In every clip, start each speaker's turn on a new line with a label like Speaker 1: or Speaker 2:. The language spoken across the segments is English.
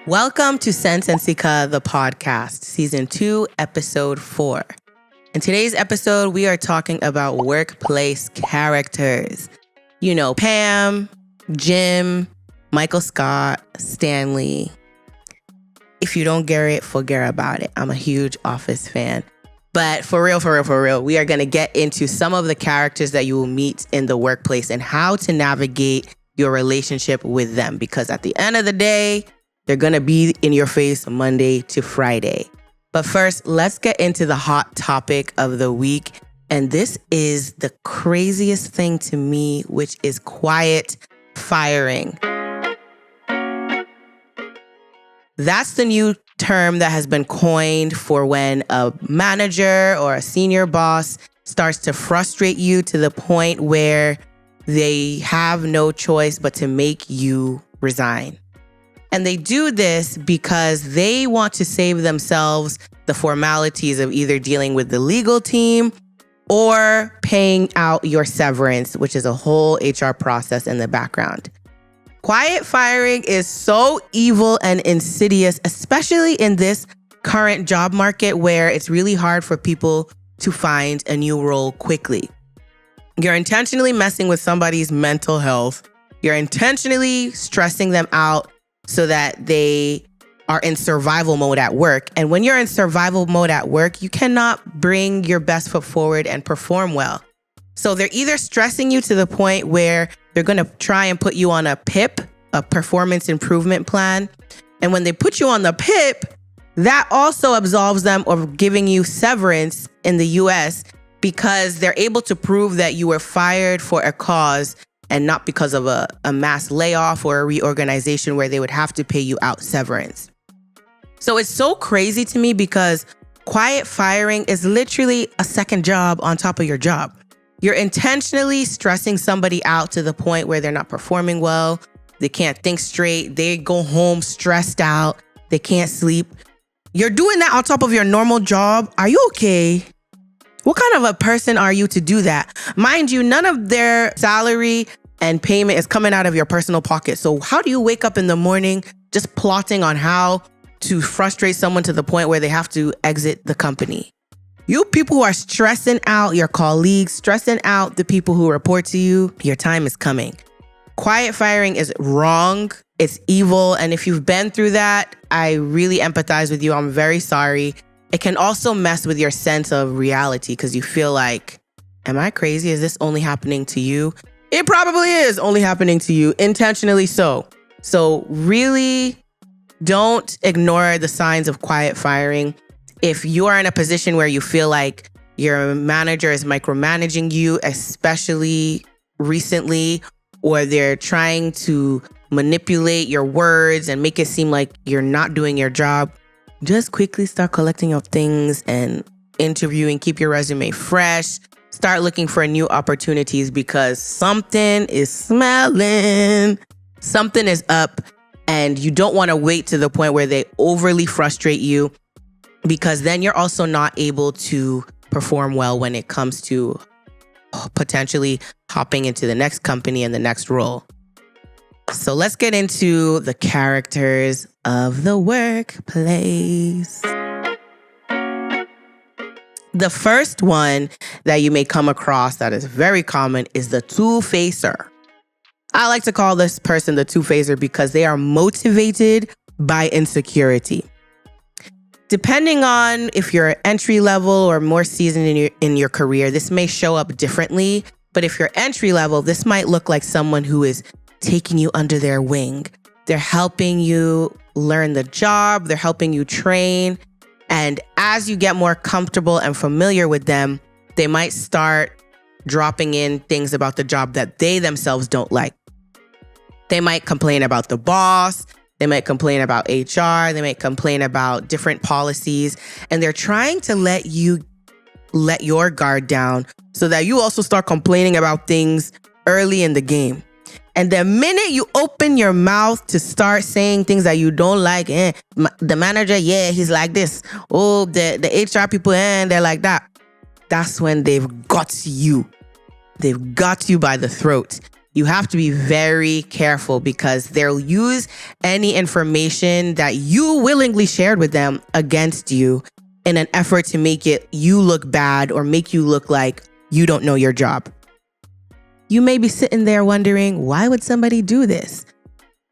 Speaker 1: Welcome to Sense and Sika, the podcast, season 2, episode 4. In today's episode, we are talking about workplace characters. You know, Pam, Jim, Michael Scott, Stanley. If you don't get it, forget about it. I'm a huge Office fan. But for real, we are going to get into some of the characters that you will meet in the workplace and how to navigate your relationship with them. Because at the end of the day, they're going to be in your face Monday to Friday. But first, let's get into the hot topic of the week. And this is the craziest thing to me, which is quiet firing. That's the new term that has been coined for when a manager or a senior boss starts to frustrate you to the point where they have no choice but to make you resign. And they do this because they want to save themselves the formalities of either dealing with the legal team or paying out your severance, which is a whole HR process in the background. Quiet firing is so evil and insidious, especially in this current job market where it's really hard for people to find a new role quickly. You're intentionally messing with somebody's mental health. You're intentionally stressing them out so that they are in survival mode at work. And when you're in survival mode at work, you cannot bring your best foot forward and perform well. So they're either stressing you to the point where they're going to try and put you on a PIP, a performance improvement plan. And when they put you on the PIP, that also absolves them of giving you severance in the US because they're able to prove that you were fired for a cause and not because of a mass layoff or a reorganization where they would have to pay you out severance. So it's so crazy to me because quiet firing is literally a second job on top of your job. You're intentionally stressing somebody out to the point where they're not performing well. They can't think straight. They go home stressed out. They can't sleep. You're doing that on top of your normal job. Are you okay? What kind of a person are you to do that? Mind you, none of their salary and payment is coming out of your personal pocket. So how do you wake up in the morning just plotting on how to frustrate someone to the point where they have to exit the company? You people who are stressing out your colleagues, stressing out the people who report to you, your time is coming. Quiet firing is wrong. It's evil. And if you've been through that, I really empathize with you. I'm very sorry. It can also mess with your sense of reality because you feel like, am I crazy? Is this only happening to you? It probably is only happening to you, intentionally so. So really don't ignore the signs of quiet firing. If you are in a position where you feel like your manager is micromanaging you, especially recently, or they're trying to manipulate your words and make it seem like you're not doing your job, just quickly start collecting your things and interviewing, keep your resume fresh, start looking for new opportunities because something is smelling, something is up, and you don't want to wait to the point where they overly frustrate you because then you're also not able to perform well when it comes to potentially hopping into the next company and the next role. So let's get into the characters of the workplace. The first one that you may come across that is very common is the two-facer. I like to call this person the two-facer because they are motivated by insecurity. Depending on if you're entry level or more seasoned in your career, this may show up differently. But if you're entry level, this might look like someone who is taking you under their wing. They're helping you learn the job. They're helping you train. And as you get more comfortable and familiar with them, they might start dropping in things about the job that they themselves don't like. They might complain about the boss. They might complain about HR. They might complain about different policies. And they're trying to let you let your guard down so that you also start complaining about things early in the game. And the minute you open your mouth to start saying things that you don't like, the manager, he's like this. Oh, the HR people, they're like that. That's when they've got you. They've got you by the throat. You have to be very careful because they'll use any information that you willingly shared with them against you in an effort to make you look bad or make you look like you don't know your job. You may be sitting there wondering, why would somebody do this?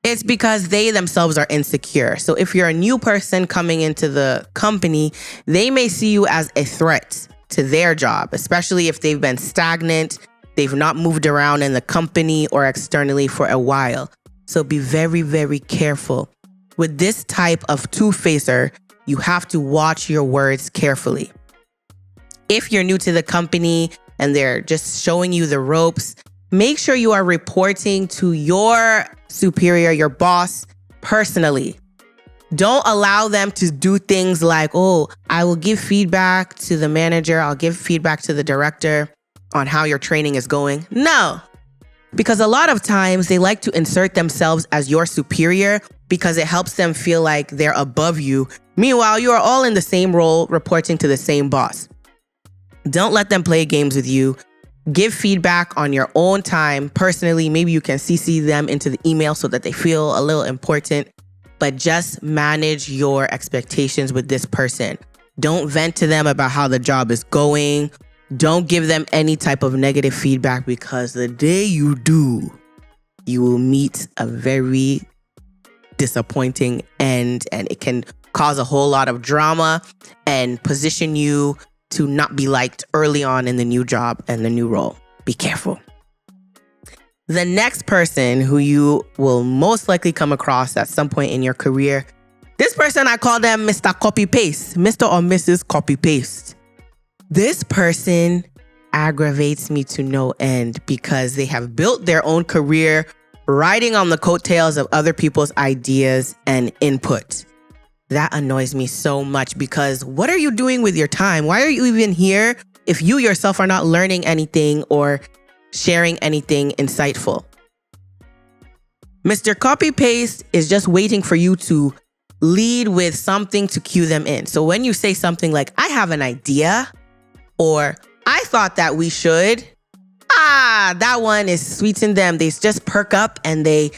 Speaker 1: It's because they themselves are insecure. So if you're a new person coming into the company, they may see you as a threat to their job, especially if they've been stagnant, they've not moved around in the company or externally for a while. So be very, very careful. With this type of two-facer, you have to watch your words carefully. If you're new to the company and they're just showing you the ropes, make sure you are reporting to your superior, your boss, personally. Don't allow them to do things like, oh, I will give feedback to the manager, I'll give feedback to the director on how your training is going. No, because a lot of times they like to insert themselves as your superior because it helps them feel like they're above you. Meanwhile, you are all in the same role, reporting to the same boss. Don't let them play games with you. Give feedback on your own time. Personally, maybe you can CC them into the email so that they feel a little important, but just manage your expectations with this person. Don't vent to them about how the job is going. Don't give them any type of negative feedback because the day you do, you will meet a very disappointing end, and it can cause a whole lot of drama and position you to not be liked early on in the new job and the new role. Be careful. The next person who you will most likely come across at some point in your career, this person, I call them Mr. Copy Paste, Mr. or Mrs. Copy Paste. This person aggravates me to no end because they have built their own career riding on the coattails of other people's ideas and input. That annoys me so much because what are you doing with your time? Why are you even here if you yourself are not learning anything or sharing anything insightful? Mr. Copy Paste is just waiting for you to lead with something to cue them in. So when you say something like, I have an idea, or I thought that we should, that one is sweeting them. They just perk up and they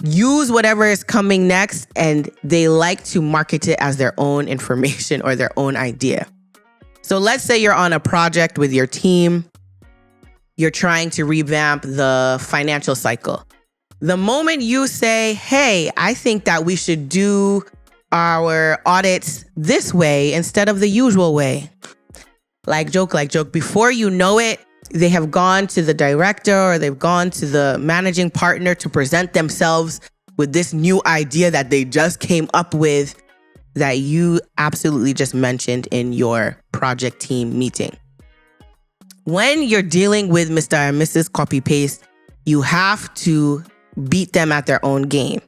Speaker 1: use whatever is coming next, and they like to market it as their own information or their own idea. So let's say you're on a project with your team. You're trying to revamp the financial cycle. The moment you say, hey, I think that we should do our audits this way instead of the usual way. Like joke, before you know it, they have gone to the director or they've gone to the managing partner to present themselves with this new idea that they just came up with that you absolutely just mentioned in your project team meeting. When you're dealing with Mr. and Mrs. Copy Paste, you have to beat them at their own game.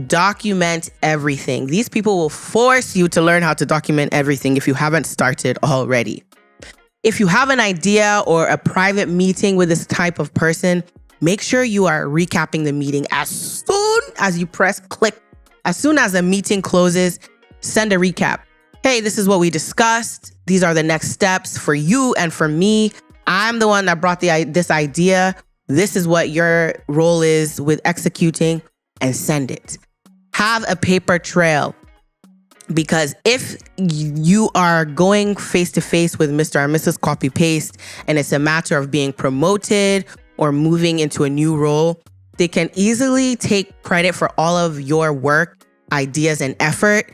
Speaker 1: Document everything. These people will force you to learn how to document everything if you haven't started already. If you have an idea or a private meeting with this type of person, make sure you are recapping the meeting as soon as you press click. As soon as the meeting closes, send a recap. Hey, this is what we discussed. These are the next steps for you and for me. I'm the one that brought this idea. This is what your role is with executing, and send it. Have a paper trail. Because if you are going face to face with Mr. and Mrs. Copy Paste and it's a matter of being promoted or moving into a new role, they can easily take credit for all of your work, ideas, and effort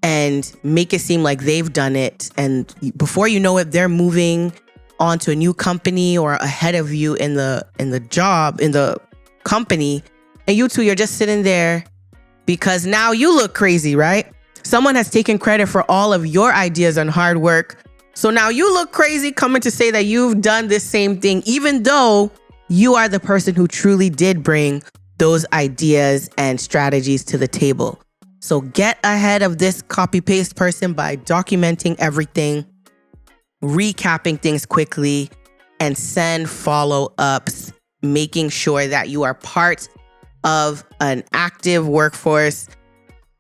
Speaker 1: and make it seem like they've done it. And before you know it, they're moving on to a new company or ahead of you in the job, in the company. And you two, you're just sitting there because now you look crazy, right? Someone has taken credit for all of your ideas and hard work. So now you look crazy coming to say that you've done this same thing, even though you are the person who truly did bring those ideas and strategies to the table. So get ahead of this copy paste person by documenting everything, recapping things quickly, and send follow-ups, making sure that you are part of an active workforce,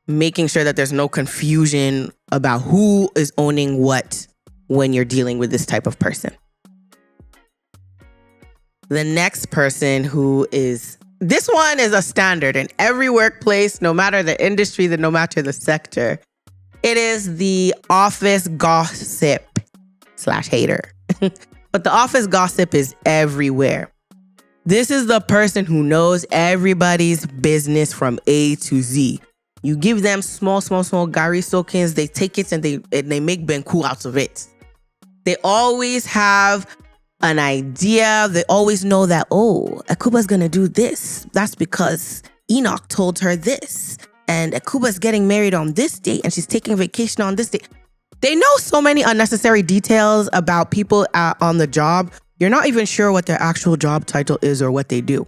Speaker 1: making sure that there's no confusion about who is owning what when you're dealing with this type of person. The next person this one is a standard in every workplace, no matter the industry, no matter the sector. It is the office gossip / hater. But the office gossip is everywhere. This is the person who knows everybody's business from A to Z. You give them small gari soakings, they take it and they make benku out of it. They always have an idea. They always know that, Akuba's gonna do this. That's because Enoch told her this. And Akuba's getting married on this date and she's taking vacation on this date. They know so many unnecessary details about people on the job. You're not even sure what their actual job title is or what they do.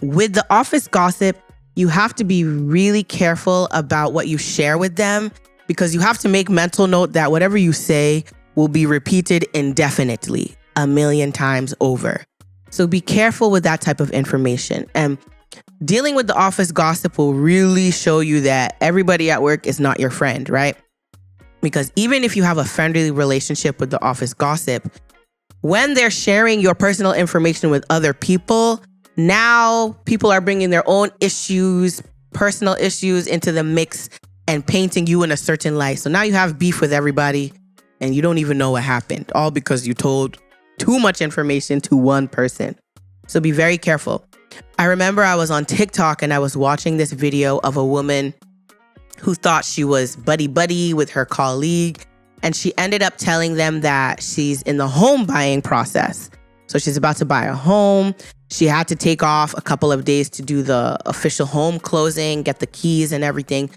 Speaker 1: With the office gossip, you have to be really careful about what you share with them because you have to make mental note that whatever you say will be repeated indefinitely 1,000,000 times over. So be careful with that type of information. And dealing with the office gossip will really show you that everybody at work is not your friend, right? Because even if you have a friendly relationship with the office gossip, when they're sharing your personal information with other people, now people are bringing their own issues, personal issues into the mix and painting you in a certain light. So now you have beef with everybody and you don't even know what happened, all because you told too much information to one person. So be very careful. I remember I was on TikTok and I was watching this video of a woman who thought she was buddy with her colleague. And she ended up telling them that she's in the home buying process. So she's about to buy a home. She had to take off a couple of days to do the official home closing, get the keys and everything.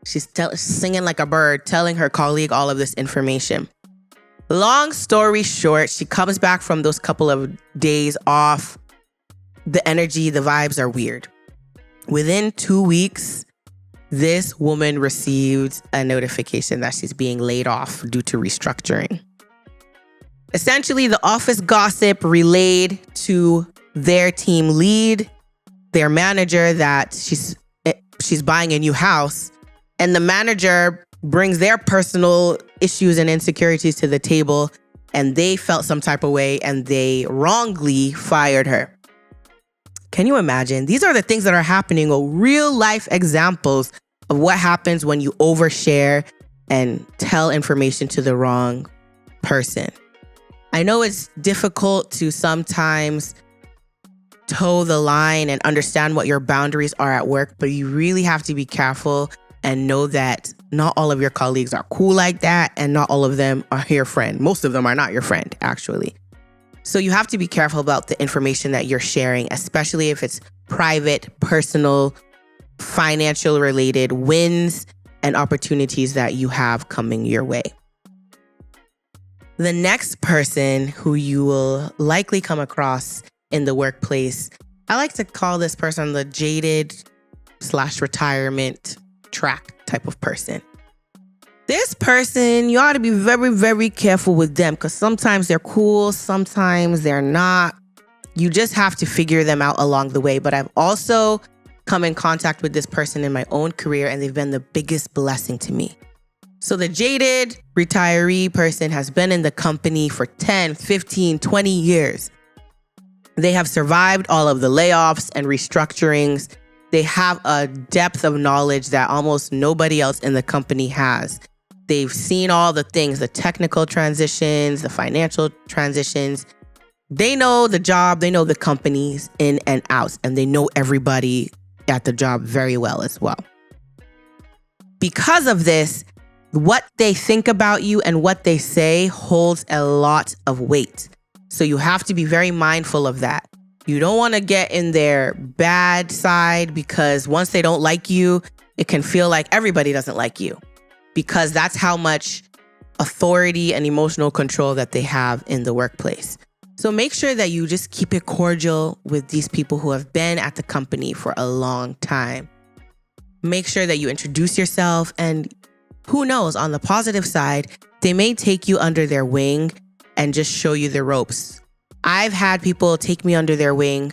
Speaker 1: She's singing like a bird, telling her colleague all of this information. Long story short, she comes back from those couple of days off. The energy, the vibes are weird. Within 2 weeks, this woman received a notification that she's being laid off due to restructuring. Essentially, the office gossip relayed to their team lead, their manager, that she's buying a new house, and the manager brings their personal issues and insecurities to the table, and they felt some type of way, and they wrongly fired her. Can you imagine? These are the things that are happening, or real life examples of what happens when you overshare and tell information to the wrong person. I know it's difficult to sometimes toe the line and understand what your boundaries are at work, but you really have to be careful and know that not all of your colleagues are cool like that, and not all of them are your friend. Most of them are not your friend, actually. So you have to be careful about the information that you're sharing, especially if it's private, personal, financial related wins and opportunities that you have coming your way. The next person who you will likely come across in the workplace, I like to call this person the jaded / retirement track type of person. This person, you ought to be very, very careful with them because sometimes they're cool, sometimes they're not. You just have to figure them out along the way. But I've also come in contact with this person in my own career, and they've been the biggest blessing to me. So the jaded retiree person has been in the company for 10, 15, 20 years. They have survived all of the layoffs and restructurings. They have a depth of knowledge that almost nobody else in the company has. They've seen all the things, the technical transitions, the financial transitions. They know the job, they know the companies in and out, and they know everybody at the job very well as well. Because of this, what they think about you and what they say holds a lot of weight. So you have to be very mindful of that. You don't want to get in their bad side, because once they don't like you, it can feel like everybody doesn't like you, because that's how much authority and emotional control that they have in the workplace. So make sure that you just keep it cordial with these people who have been at the company for a long time. Make sure that you introduce yourself, and who knows, on the positive side, they may take you under their wing and just show you the ropes. I've had people take me under their wing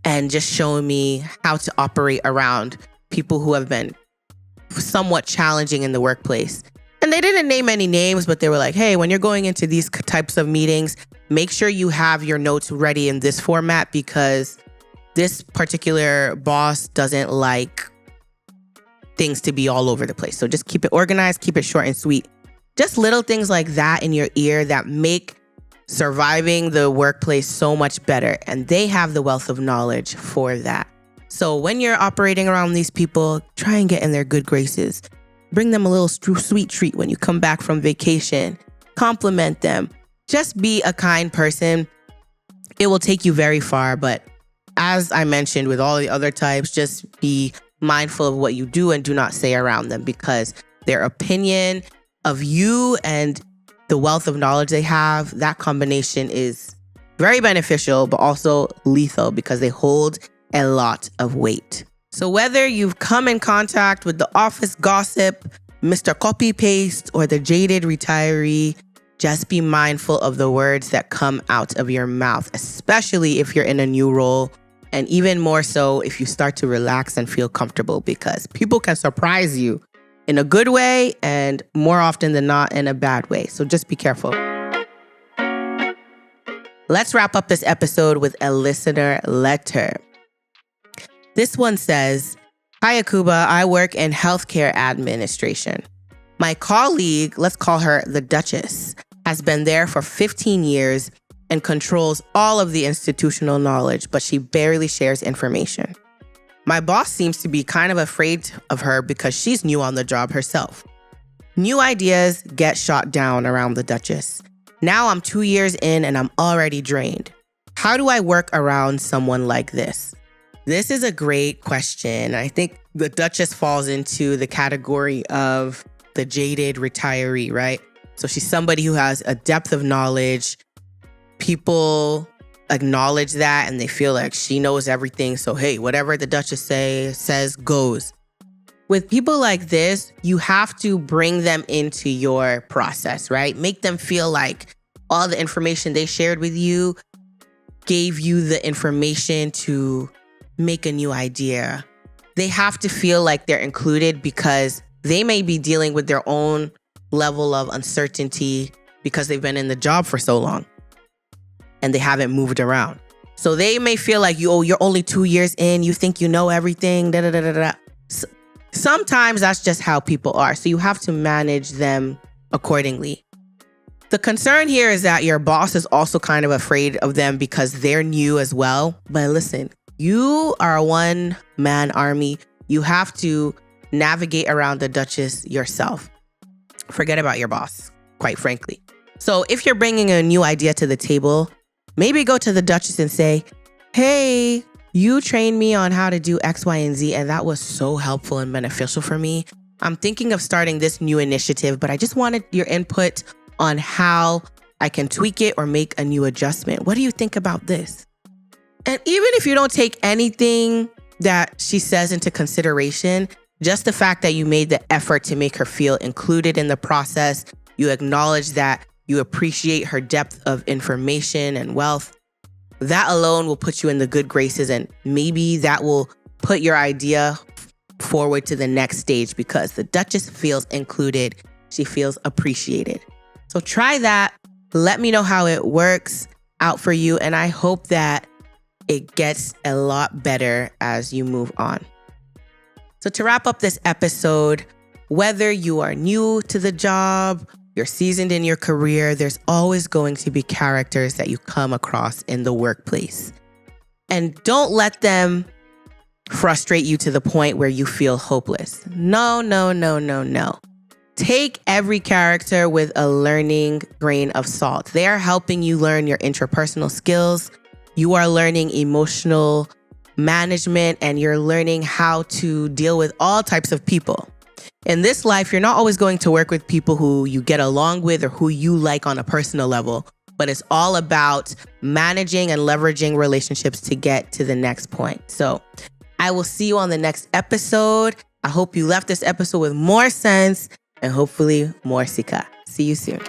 Speaker 1: and just show me how to operate around people who have been somewhat challenging in the workplace. And And they didn't name any names, but they were like, hey, when you're going into these types of meetings, make sure you have your notes ready in this format because this particular boss doesn't like things to be all over the place. So just keep it organized, keep it short and sweet. Just little things like that in your ear that make surviving the workplace so much better. And they have the wealth of knowledge for that. So when you're operating around these people, try and get in their good graces. Bring them a little sweet treat when you come back from vacation. Compliment them. Just be a kind person. It will take you very far. But as I mentioned with all the other types, just be mindful of what you do and do not say around them because their opinion of you and the wealth of knowledge they have, that combination is very beneficial, but also lethal because they hold a lot of weight. So whether you've come in contact with the office gossip, Mr. Copy Paste, or the jaded retiree, just be mindful of the words that come out of your mouth, especially if you're in a new role, and even more so if you start to relax and feel comfortable because people can surprise you in a good way and more often than not in a bad way. So just be careful. Let's wrap up this episode with a listener letter. This one says, Hi, Akuba. I work in healthcare administration. My colleague, let's call her the Duchess, has been there for 15 years and controls all of the institutional knowledge, but she barely shares information. My boss seems to be kind of afraid of her because she's new on the job herself. New ideas get shot down around the Duchess. Now I'm 2 years in and I'm already drained. How do I work around someone like this? This is a great question. I think the Duchess falls into the category of the jaded retiree, right? So she's somebody who has a depth of knowledge. People acknowledge that and they feel like she knows everything. So, hey, whatever the Duchess says goes. With people like this, you have to bring them into your process, right? Make them feel like all the information they shared with you gave you the information to make a new idea. They have to feel like they're included because they may be dealing with their own level of uncertainty because they've been in the job for so long and they haven't moved around. So they may feel like you're only 2 years in, you think you know everything, da da da da da. Sometimes that's just how people are. So you have to manage them accordingly. The concern here is that your boss is also kind of afraid of them because they're new as well. But listen, you are a one-man army. You have to navigate around the Duchess yourself. Forget about your boss, quite frankly. So if you're bringing a new idea to the table, maybe go to the Duchess and say, hey, you trained me on how to do X, Y, and Z, and that was so helpful and beneficial for me. I'm thinking of starting this new initiative, but I just wanted your input on how I can tweak it or make a new adjustment. What do you think about this? And even if you don't take anything that she says into consideration, just the fact that you made the effort to make her feel included in the process, you acknowledge that you appreciate her depth of information and wealth, that alone will put you in the good graces, and maybe that will put your idea forward to the next stage because the Duchess feels included. She feels appreciated. So try that. Let me know how it works out for you, and I hope that it gets a lot better as you move on. So to wrap up this episode, whether you are new to the job, you're seasoned in your career, there's always going to be characters that you come across in the workplace. And don't let them frustrate you to the point where you feel hopeless. No, no, no, no, no. Take every character with a learning grain of salt. They are helping you learn your interpersonal skills. You are learning emotional management and you're learning how to deal with all types of people. In this life, you're not always going to work with people who you get along with or who you like on a personal level, but it's all about managing and leveraging relationships to get to the next point. So I will see you on the next episode. I hope you left this episode with more sense and hopefully more Sika. See you soon.